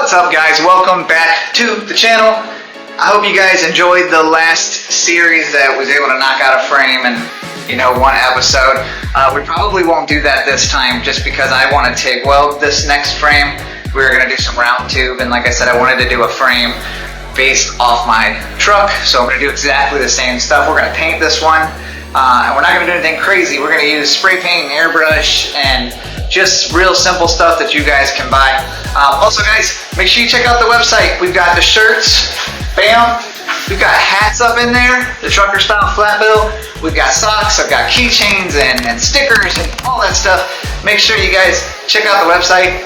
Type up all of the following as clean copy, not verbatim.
What's up, guys? Welcome back to the channel. I hope you guys enjoyed the last series that was able to knock out a frame in, one episode. We probably won't do that this time just because I want to TIG weld this next frame. We're going to do some round tube, and like I said, I wanted to do a frame based off my truck, so I'm going to do exactly the same stuff. We're going to paint this one, and we're not going to do anything crazy. We're going to use spray paint, airbrush, and just real simple stuff that you guys can buy. Also, guys, make sure you check out the website. We've got the shirts, bam. We've got hats up in there, the trucker style flat bill. We've got socks, I've got keychains and stickers and all that stuff. Make sure you guys check out the website.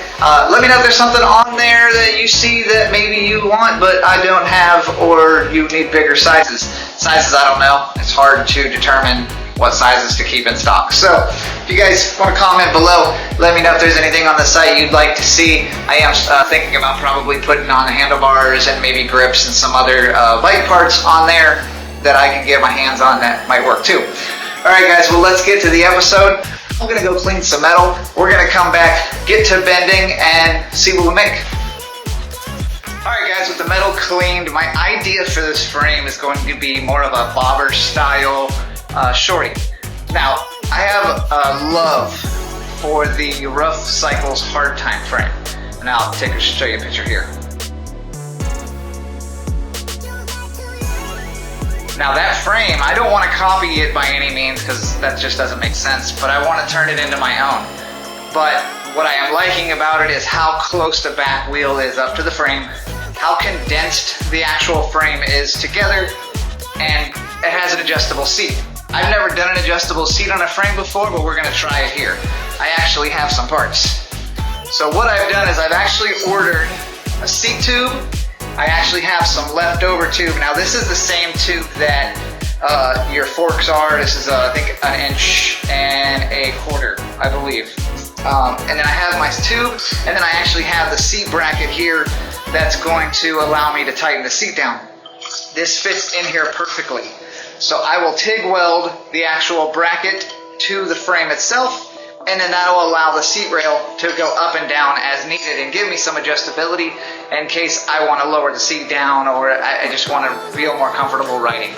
Let me know if there's something on there that you see that maybe you want but I don't have, or you need bigger sizes. Sizes, I don't know. It's hard to determine what sizes to keep in stock. So if you guys want to comment below, let me know if there's anything on the site you'd like to see. I am thinking about probably putting on the handlebars and maybe grips and some other bike parts on there that I can get my hands on that might work too. Alright guys, well, let's get to the episode. I'm going to go clean some metal. We're going to come back, get to bending, and see what we make. Alright guys, with the metal cleaned, my idea for this frame is going to be more of a bobber style shorty. Now, I have a love for the Rough Cycles hard time frame. And I'll show you a picture here. Now that frame, I don't want to copy it by any means because that just doesn't make sense, but I want to turn it into my own. But what I am liking about it is how close the back wheel is up to the frame, how condensed the actual frame is together, and it has an adjustable seat. I've never done an adjustable seat on a frame before, but we're going to try it here. I actually have some parts. So what I've done is I've actually ordered a seat tube. I actually have some leftover tube. Now this is the same tube that your forks are. This is I think 1.25 inches, I believe. And then I have my tube, and then I actually have the seat bracket here that's going to allow me to tighten the seat down. This fits in here perfectly. So I will TIG weld the actual bracket to the frame itself, and then that will allow the seat rail to go up and down as needed and give me some adjustability in case I want to lower the seat down or I just want to feel more comfortable riding.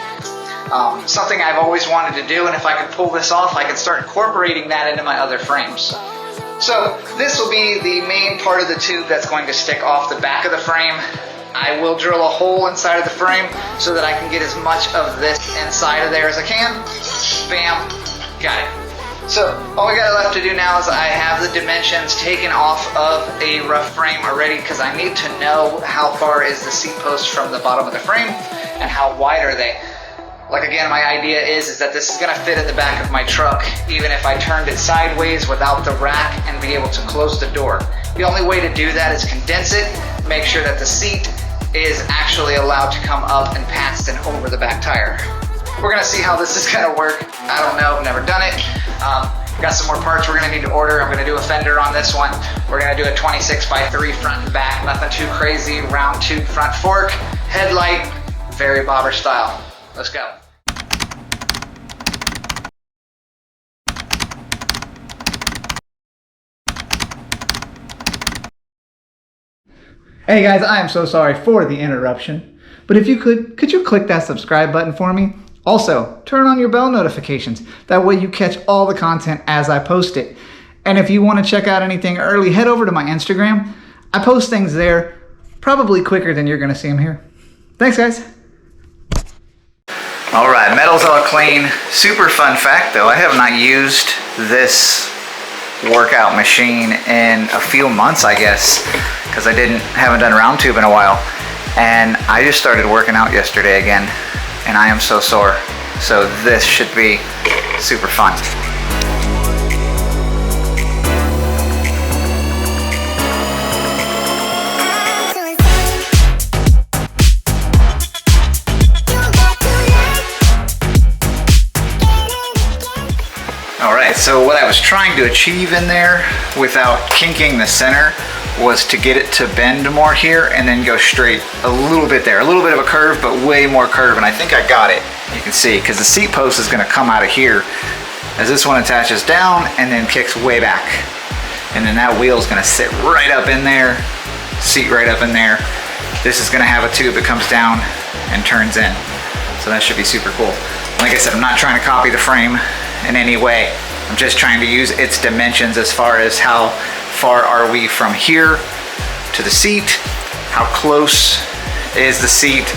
Something I've always wanted to do, and if I could pull this off, I can start incorporating that into my other frames. So this will be the main part of the tube that's going to stick off the back of the frame. I will drill a hole inside of the frame so that I can get as much of this inside of there as I can. Bam, got it. So all we got left to do now is I have the dimensions taken off of a rough frame already because I need to know how far is the seat post from the bottom of the frame and how wide are they. Like again, my idea is that this is going to fit in the back of my truck even if I turned it sideways without the rack and be able to close the door. The only way to do that is condense it, make sure that the seat is actually allowed to come up and past and over the back tire. We're gonna see how this is gonna work. I don't know, I've never done it. Got some more parts we're gonna need to order. I'm gonna do a fender on this one. We're gonna do a 26x3 front and back, nothing too crazy, round tube front fork, headlight, very bobber style. Let's go. Hey guys, I am so sorry for the interruption, but if you could you click that subscribe button for me? Also, turn on your bell notifications. That way you catch all the content as I post it. And if you want to check out anything early, head over to my Instagram. I post things there probably quicker than you're going to see them here. Thanks, guys. All right, metal's all clean. Super fun fact though, I have not used this workout machine in a few months, I guess, because I haven't done round tube in a while, and I just started working out yesterday again, and I am so sore. So this should be super fun. Alright, so what I was trying to achieve in there without kinking the center was to get it to bend more here and then go straight a little bit there. A little bit of a curve, but way more curve, and I think I got it. You can see, because the seat post is going to come out of here as this one attaches down and then kicks way back. And then that wheel is going to sit right up in there seat right up in there. This is gonna have a tube that comes down and turns in. So that should be super cool. Like I said, I'm not trying to copy the frame in any way. I'm just trying to use its dimensions as far as how far are we from here to the seat, how close is the seat,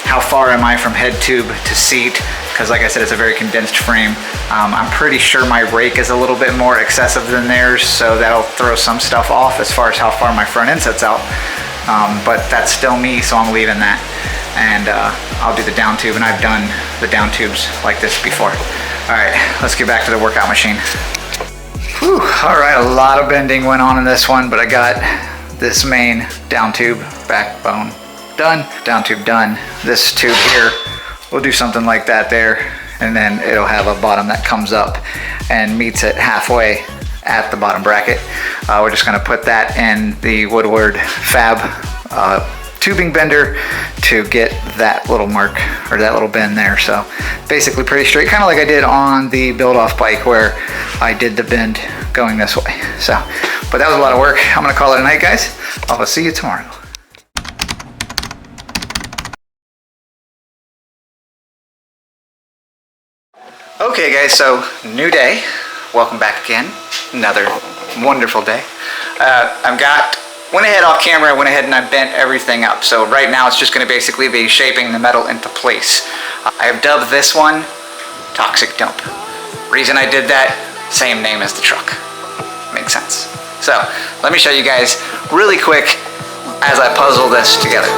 how far am I from head tube to seat, because like I said, it's a very condensed frame. I'm pretty sure my rake is a little bit more excessive than theirs, so that'll throw some stuff off as far as how far my front end sets out. But that's still me, so I'm leaving that. And I'll do the down tube, and I've done the down tubes like this before. All right, let's get back to the workout machine. Whew, all right, a lot of bending went on in this one, but I got this main down tube, backbone done, down tube done. This tube here, we'll do something like that there, and then it'll have a bottom that comes up and meets it halfway at the bottom bracket. We're just gonna put that in the Woodward Fab tubing bender to get that little mark or that little bend there. So basically pretty straight, kind of like I did on the build-off bike where I did the bend going this way. So, but that was a lot of work. I'm gonna call it a night, guys. I'll see you tomorrow. Okay guys, so new day. Welcome back again. Another wonderful day. Went ahead off camera, went ahead and I bent everything up. So right now it's just gonna basically be shaping the metal into place. I have dubbed this one Toxic Dump. Reason I did that, same name as the truck. Makes sense. So let me show you guys really quick as I puzzle this together.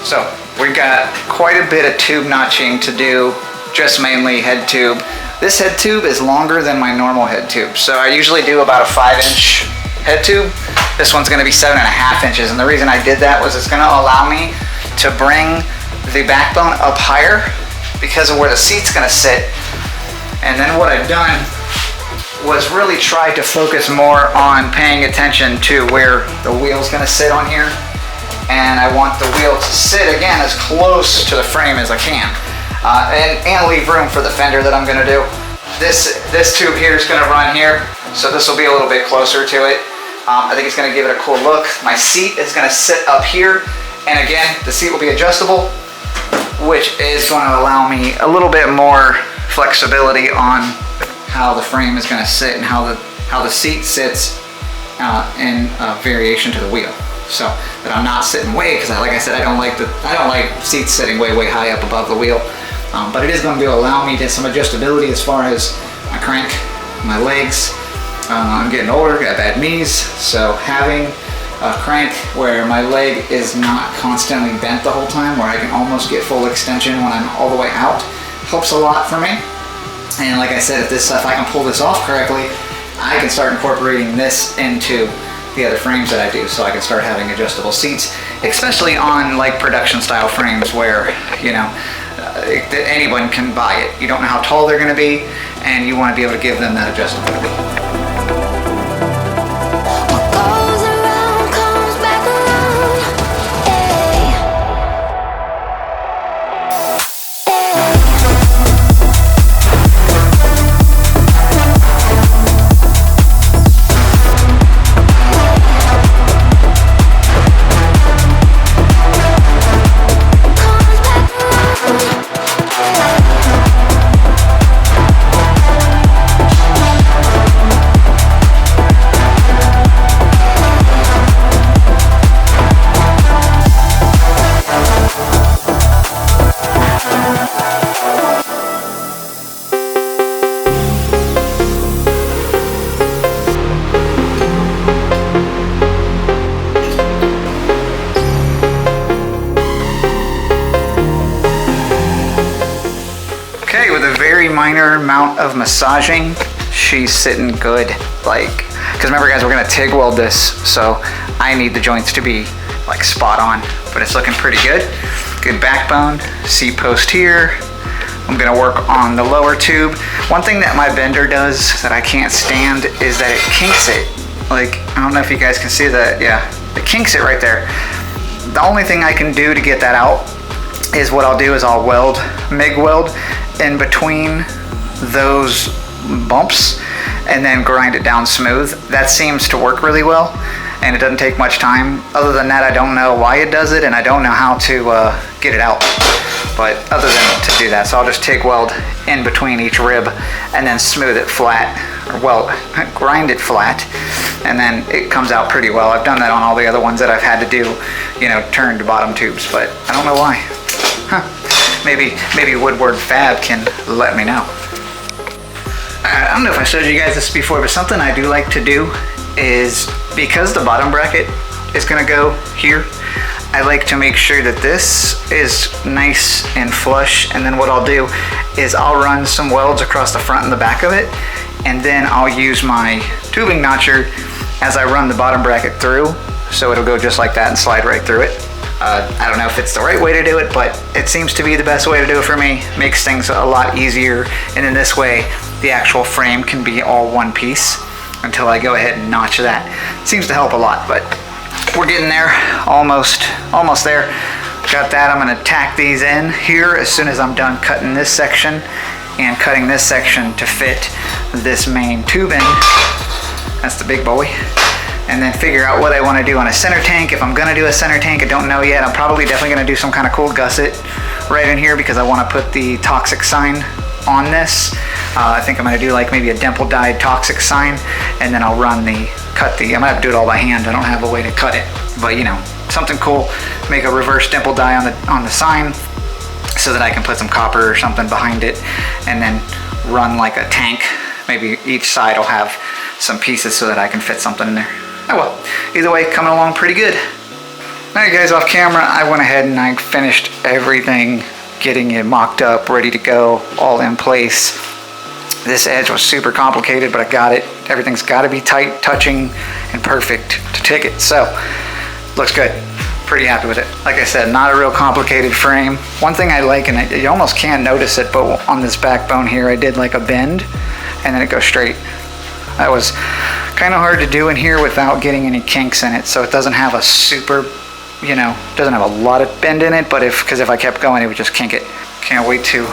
So we've got quite a bit of tube notching to do, just mainly head tube. This head tube is longer than my normal head tube. So I usually do about a 5-inch head tube. This one's gonna be 7.5 inches. And the reason I did that was it's gonna allow me to bring the backbone up higher because of where the seat's gonna sit. And then what I've done was really try to focus more on paying attention to where the wheel's gonna sit on here. And I want the wheel to sit again as close to the frame as I can, and leave room for the fender that I'm going to do. This tube here is going to run here, so this will be a little bit closer to it. I think it's going to give it a cool look. My seat is going to sit up here, and again, the seat will be adjustable, which is going to allow me a little bit more flexibility on how the frame is going to sit and how the seat sits in variation to the wheel. So that I'm not sitting way, because like I said, I don't like seats sitting way high up above the wheel. But it is going to allow me to some adjustability as far as my crank, my legs. I'm getting older, got bad knees, so having a crank where my leg is not constantly bent the whole time, where I can almost get full extension when I'm all the way out, helps a lot for me. And like I said, if I can pull this off correctly, I can start incorporating this into the other frames that I do, so I can start having adjustable seats, especially on like production style frames where, you know, anyone can buy it. You don't know how tall they're going to be, and you want to be able to give them that adjustability. Minor amount of massaging, she's sitting good. Like, because remember guys, we're gonna TIG weld this, so I need the joints to be like spot on, but it's looking pretty good. Good backbone, seat post here. I'm gonna work on the lower tube. One thing that my bender does that I can't stand is that it kinks it. Like, I don't know if you guys can see that. Yeah, it kinks it right there. The only thing I can do to get that out is what I'll do is I'll MIG weld in between those bumps and then grind it down smooth. That seems to work really well, and it doesn't take much time. Other than that, I don't know why it does it, and I don't know how to get it out, but other than to do that. So I'll just TIG weld in between each rib and then smooth it flat, or grind it flat, and then it comes out pretty well. I've done that on all the other ones that I've had to do, you know, turn to bottom tubes, but I don't know why. Maybe Woodward Fab can let me know. I don't know if I showed you guys this before, but something I do like to do is, because the bottom bracket is gonna go here, I like to make sure that this is nice and flush, and then what I'll do is I'll run some welds across the front and the back of it, and then I'll use my tubing notcher as I run the bottom bracket through, so it'll go just like that and slide right through it. I don't know if it's the right way to do it, but it seems to be the best way to do it for me. Makes things a lot easier, and in this way the actual frame can be all one piece until I go ahead and notch that. Seems to help a lot, but we're getting there, almost there. Got that. I'm gonna tack these in here as soon as I'm done cutting this section and cutting this section to fit this main tubing. That's the big boy. And then figure out what I want to do on a center tank. If I'm gonna do a center tank, I don't know yet. I'm probably definitely gonna do some kind of cool gusset right in here because I want to put the toxic sign on this. I think I'm gonna do like maybe a dimple dyed toxic sign, and then I'll I'm gonna have to do it all by hand. I don't have a way to cut it, but you know, something cool. Make a reverse dimple dye on the sign so that I can put some copper or something behind it, and then run like a tank. Maybe each side will have some pieces so that I can fit something in there. Oh well, either way, coming along pretty good. Alright guys, off camera, I went ahead and I finished everything, getting it mocked up, ready to go, all in place. This edge was super complicated, but I got it. Everything's got to be tight, touching, and perfect to TIG it. So, looks good. Pretty happy with it. Like I said, not a real complicated frame. One thing I like, and you almost can't notice it, but on this backbone here, I did like a bend, and then it goes straight. That was kind of hard to do in here without getting any kinks in it, so it doesn't have a super, you know, doesn't have a lot of bend in it, but because if I kept going, it would just kink it. Can't wait to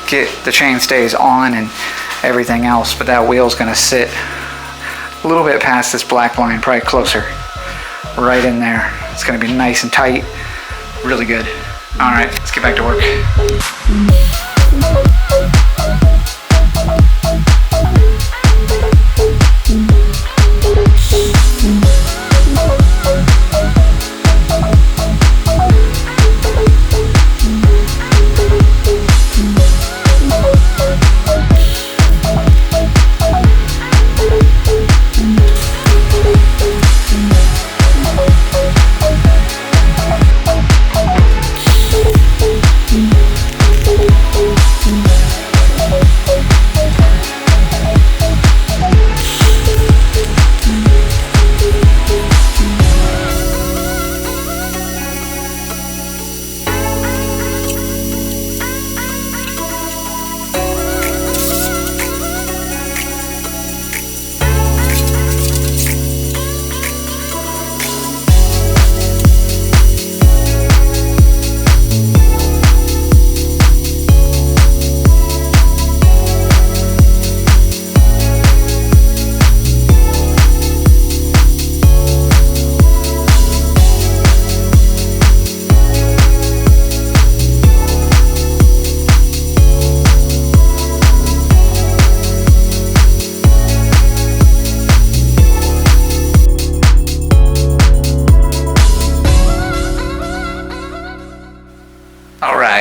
get the chain stays on and everything else, but that wheel's gonna sit a little bit past this black line, probably closer, right in there. It's gonna be nice and tight, really good. All right, let's get back to work.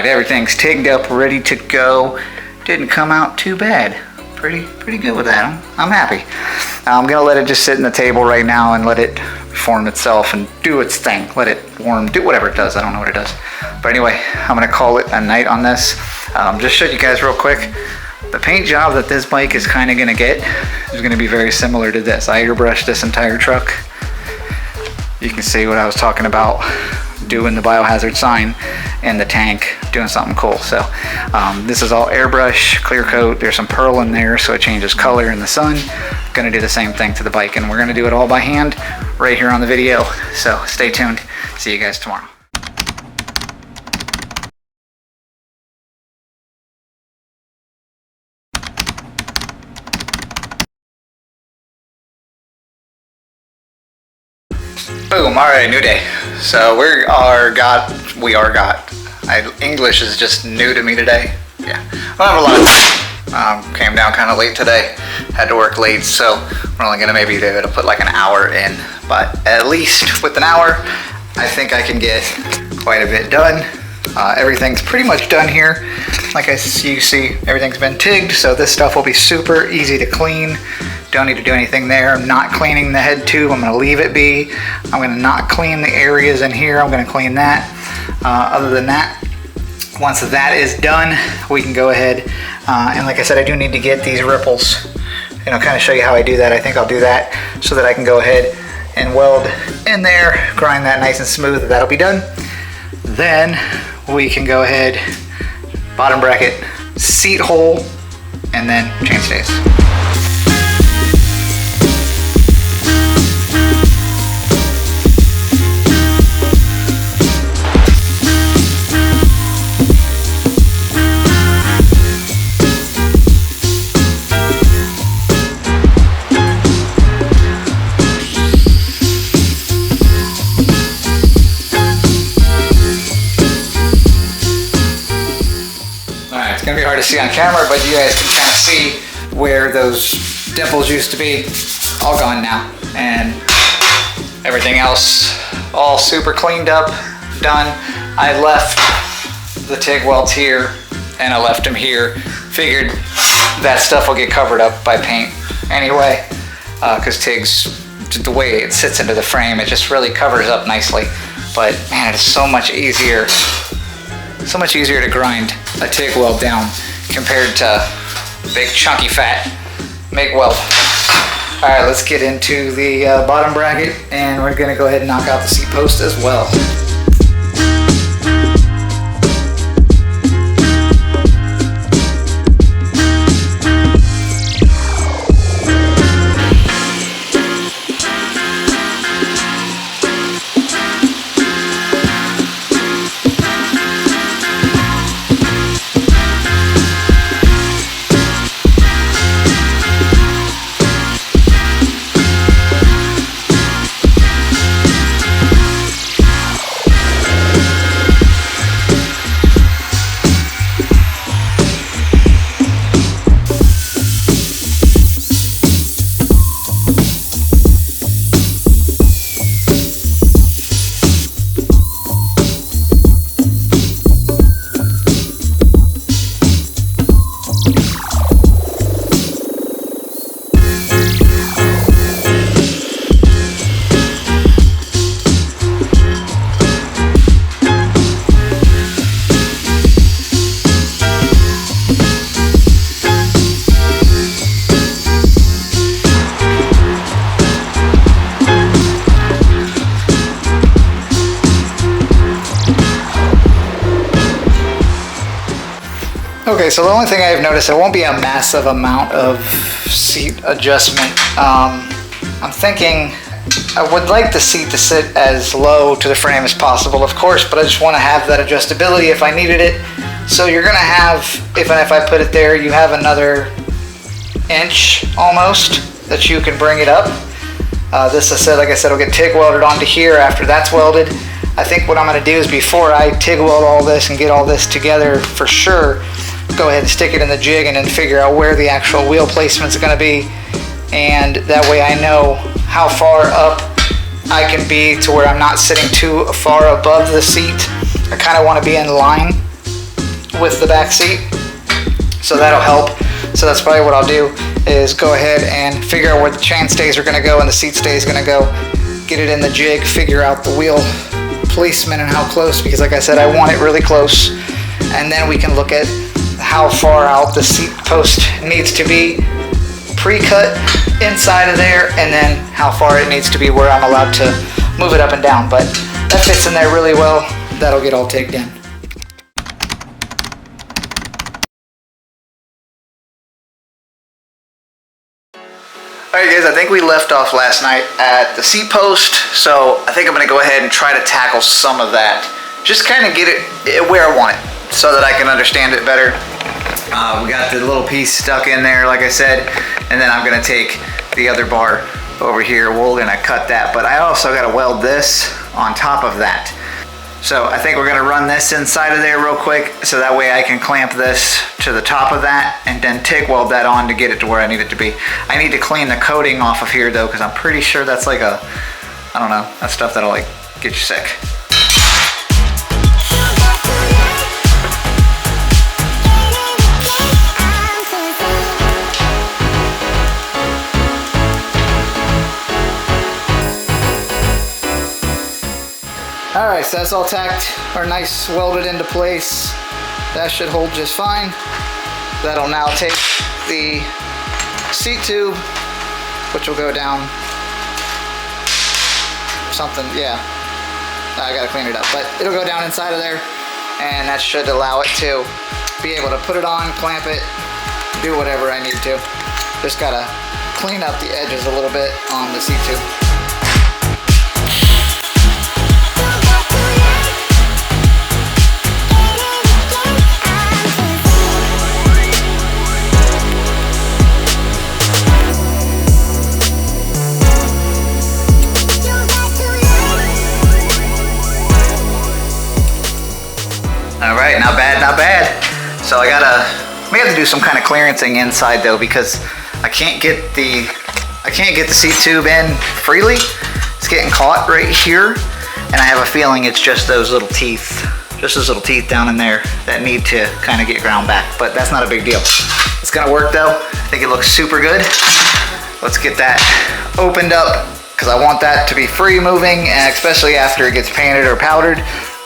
Everything's tigged up, ready to go. Didn't come out too bad. Pretty good with that. I'm happy. I'm gonna let it just sit in the table right now and let it form itself and do its thing. Let it warm, do whatever it does. I don't know what it does. But anyway, I'm gonna call it a night on this. Just show you guys real quick. The paint job that this bike is kind of gonna get is gonna be very similar to this. I airbrushed this entire truck. You can see what I was talking about, doing the biohazard sign in the tank, doing something cool. So this is all airbrush, clear coat. There's some pearl in there so it changes color in the sun. gonna do the same thing to the bike, and we're gonna do it all by hand right here on the video. So stay tuned. See you guys tomorrow. Boom, all right, new day. So English is just new to me today. Yeah, I don't have a lot of time. Came down kind of late today, had to work late, so we're only gonna maybe be able to put like an hour in, but at least with an hour, I think I can get quite a bit done. Everything's pretty much done here. Like you see, everything's been tigged, so this stuff will be super easy to clean. Don't need to do anything there. I'm not cleaning the head tube. I'm gonna leave it be. I'm gonna not clean the areas in here. I'm gonna clean that. Other than that, once that is done, we can go ahead, and like I said, I do need to get these ripples, and I'll kind of show you how I do that. I think I'll do that so that I can go ahead and weld in there, grind that nice and smooth. That'll be done. Then we can go ahead, bottom bracket, seat hole, and then chain stays. It's gonna be hard to see on camera, but you guys can kind of see where those dimples used to be. All gone now, and everything else all super cleaned up, done. I left the TIG welds here, and I left them here. Figured that stuff will get covered up by paint anyway, because TIG's, the way it sits into the frame, it just really covers up nicely. But man, it's so much easier to grind a TIG weld down compared to big chunky fat MIG weld. All right, let's get into the bottom bracket, and we're gonna go ahead and knock out the seat post as well. Okay, so the only thing I've noticed, it won't be a massive amount of seat adjustment. I'm thinking I would like the seat to sit as low to the frame as possible, of course, but I just want to have that adjustability if I needed it. So you're going to have, if I put it there, you have another inch almost that you can bring it up. This, like I said, will get TIG welded onto here after that's welded. I think what I'm going to do is, before I TIG weld all this and get all this together for sure, go ahead and stick it in the jig and then figure out where the actual wheel placement is going to be, and that way I know how far up I can be to where I'm not sitting too far above the seat. I kind of want to be in line with the back seat, so that'll help. So that's probably what I'll do, is go ahead and figure out where the chain stays are going to go and the seat stay is going to go, get it in the jig, figure out the wheel placement and how close, because like I said, I want it really close, and then we can look at how far out the seat post needs to be pre-cut inside of there, and then how far it needs to be where I'm allowed to move it up and down. But that fits in there really well. That'll get all tigged in. All Alright guys, I think we left off last night at the seat post, so I think I'm going to go ahead and try to tackle some of that. Just kind of get it where I want it, so that I can understand it better. We got the little piece stuck in there, like I said, and then I'm going to take the other bar over here. We're going to cut that, but I also got to weld this on top of that. So I think we're going to run this inside of there real quick, so that way I can clamp this to the top of that and then TIG weld that on to get it to where I need it to be. I need to clean the coating off of here though, because I'm pretty sure that's like a, I don't know, that stuff that'll like get you sick. Alright, so that's all tacked or nice welded into place. That should hold just fine. That'll now take the seat tube, which will go down something, yeah. I gotta clean it up, but it'll go down inside of there, and that should allow it to be able to put it on, clamp it, do whatever I need to. Just gotta clean up the edges a little bit on the seat tube. Alright, not bad, not bad. So we have to do some kind of clearancing inside though, because I can't get the seat tube in freely. It's getting caught right here, and I have a feeling it's just those little teeth down in there that need to kind of get ground back, but that's not a big deal. It's gonna work though. I think it looks super good. Let's get that opened up, because I want that to be free moving, and especially after it gets painted or powdered.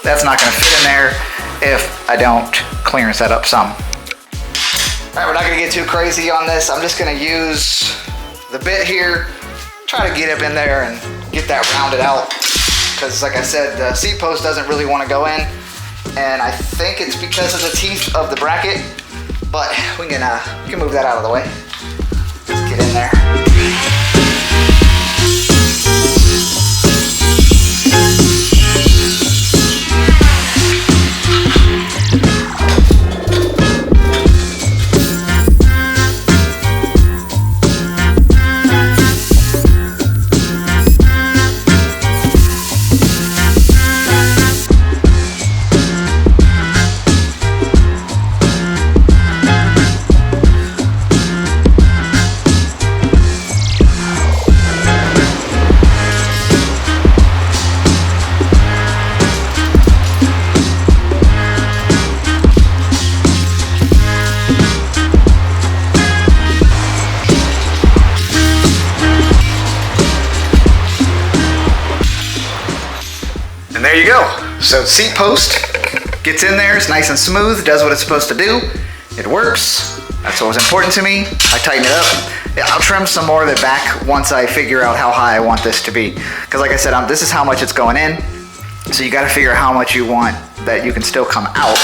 That's not gonna fit in there if I don't clearance that up some. All right, we're not gonna get too crazy on this. I'm just gonna use the bit here, try to get up in there and get that rounded out. Because like I said, the seat post doesn't really wanna go in, and I think it's because of the teeth of the bracket, but we can move that out of the way. Let's get in there. And there you go. So the seat post gets in there, it's nice and smooth, does what it's supposed to do. It works. That's what was important to me. I tighten it up. I'll trim some more of it back once I figure out how high I want this to be. Because like I said, this is how much it's going in. So you gotta figure out how much you want that you can still come out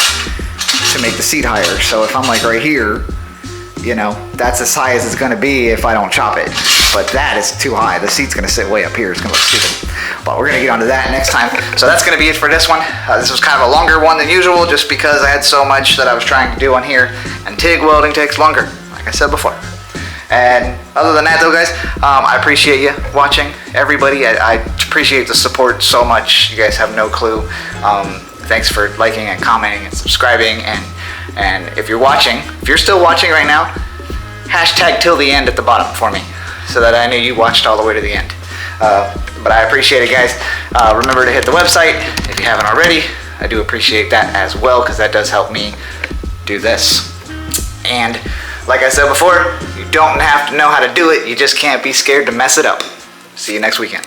to make the seat higher. So if I'm like right here, you know, that's as high as it's gonna be if I don't chop it. But that is too high. The seat's gonna sit way up here. It's gonna look stupid. But we're gonna get onto that next time. So that's gonna be it for this one. This was kind of a longer one than usual, just because I had so much that I was trying to do on here, and TIG welding takes longer, like I said before. And other than that though, guys, I appreciate you watching, everybody. I appreciate the support so much. You guys have no clue. Thanks for liking and commenting and subscribing, and if you're watching, if you're still watching right now, hashtag till the end at the bottom for me, so that I know you watched all the way to the end. But I appreciate it, guys. Remember to hit the website if you haven't already. I do appreciate that as well, because that does help me do this. And like I said before, you don't have to know how to do it. You just can't be scared to mess it up. See you next weekend.